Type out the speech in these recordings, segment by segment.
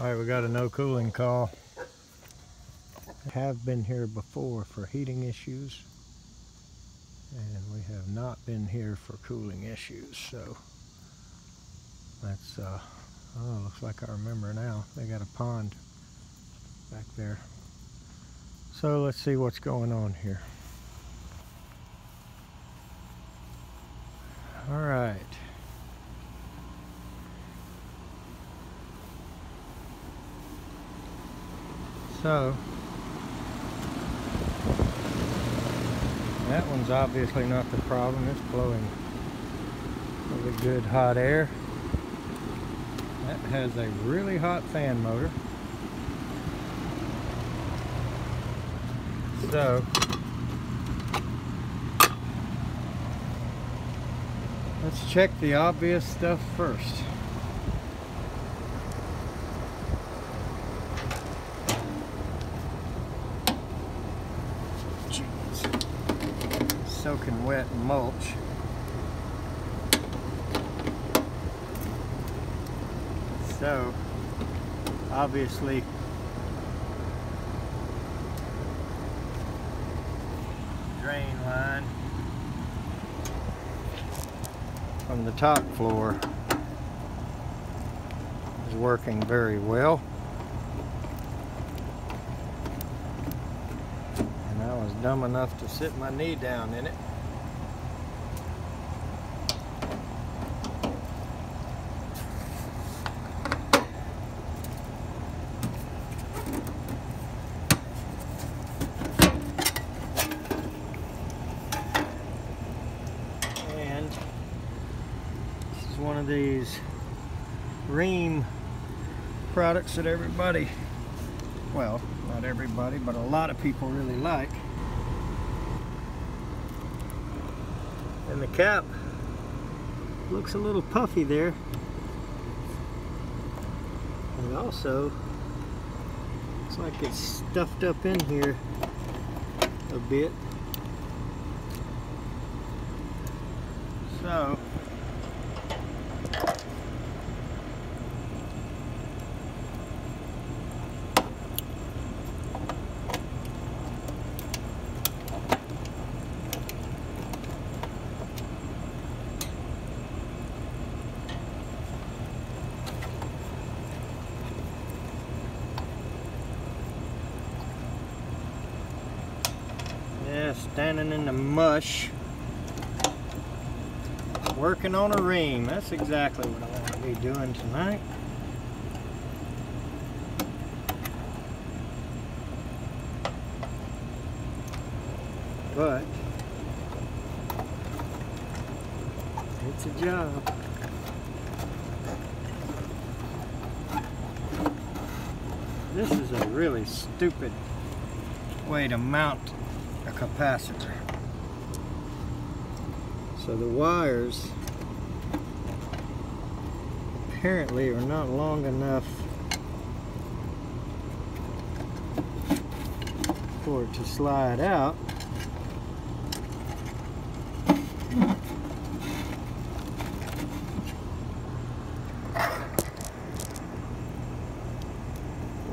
Alright, we got a no cooling call. I have been here before for heating issues, and we have not been here for cooling issues, so that's oh, looks like I remember now. They got a pond back there. So let's see what's going on here. Alright. So that one's obviously not the problem. It's blowing really good hot air. That has a really hot fan motor. So let's check the obvious stuff first. Soaking wet in mulch. So obviously drain line from the top floor is working very well. I was dumb enough to sit my knee down in it. And this is one of these Rheem products that everybody, well, not everybody, but a lot of people really like. And the cap looks a little puffy there. And also looks like it's stuffed up in here a bit. So standing in the mush, working on a Rheem. That's exactly what I want to be doing tonight. But it's a job. This is a really stupid way to mount a capacitor. So the wires apparently are not long enough for it to slide out.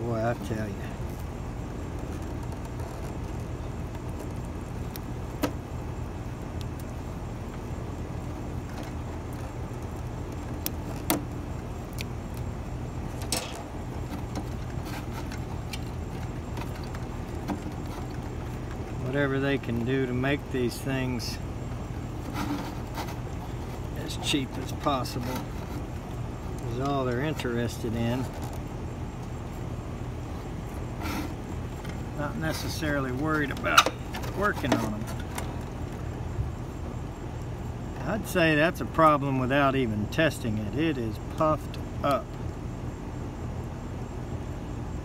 Boy, I tell you. Whatever they can do to make these things as cheap as possible is all they're interested in. Not necessarily worried about working on them. I'd say that's a problem without even testing it. It is puffed up.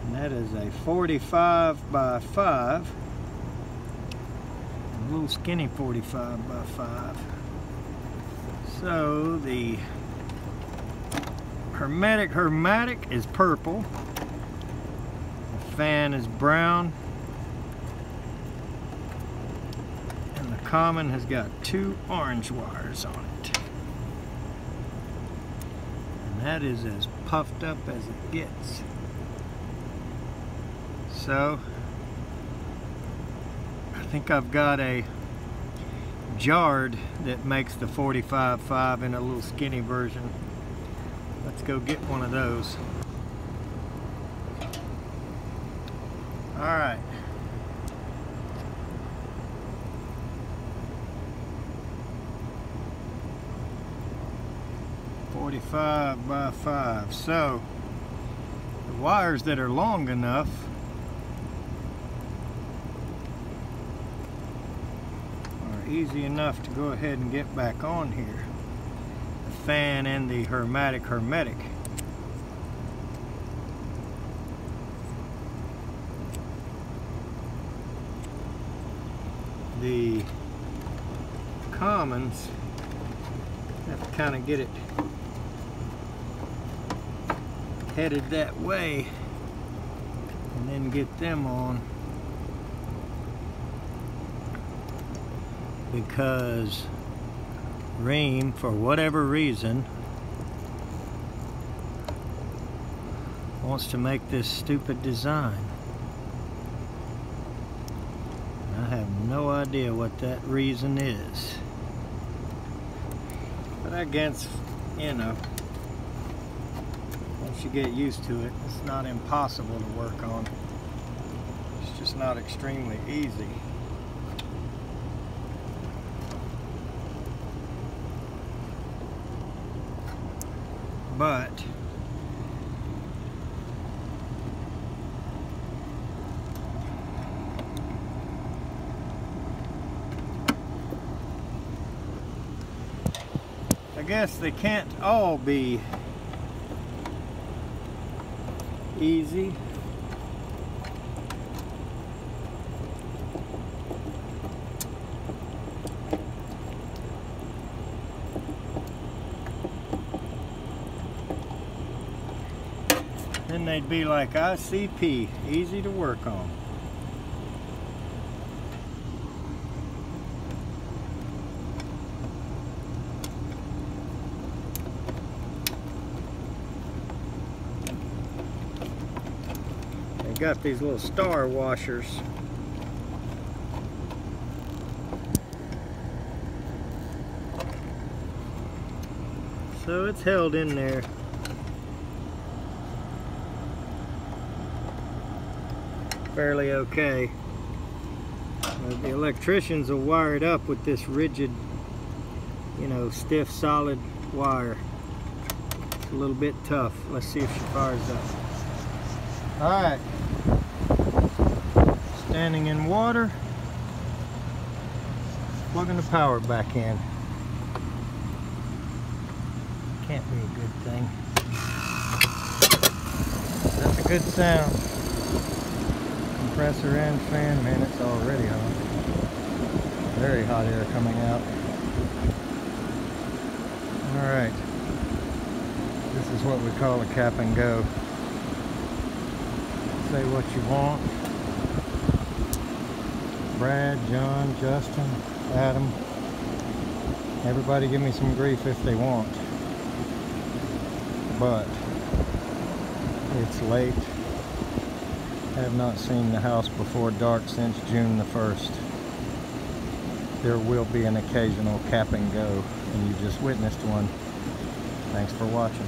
And that is a 45 by 5. A little skinny 45 by 5. So the hermetic is purple. The fan is brown. And the common has got 2 orange wires on it. And that is as puffed up as it gets. So I think I've got a Jard that makes the 45.5 in a little skinny version. Let's go get one of those. Alright. .45 by 5. So the wires that are long enough are easy enough to go ahead and get back on here. The fan and the hermetic. The commons, have to kind of get it headed that way and then get them on, because Rheem, for whatever reason, wants to make this stupid design. I have no idea what that reason is, but I guess, you know, once you get used to it, it's not impossible to work on. It's just not extremely easy. But I guess they can't all be easy. Then they'd be like ICP, easy to work on. They got these little star washers. So it's held in there. Fairly okay. The electricians will wire it up with this rigid, you know, stiff solid wire. It's a little bit tough. Let's see if she fires up. Alright. Standing in water. Plugging the power back in. Can't be a good thing. That's a good sound. Compressor and fan, man, it's already hot. Very hot air coming out. Alright. This is what we call a cap and go. Say what you want. Brad, John, Justin, Adam. Everybody give me some grief if they want. But it's late. I have not seen the house before dark since June the 1st. There will be an occasional cap and go, and you just witnessed one. Thanks for watching.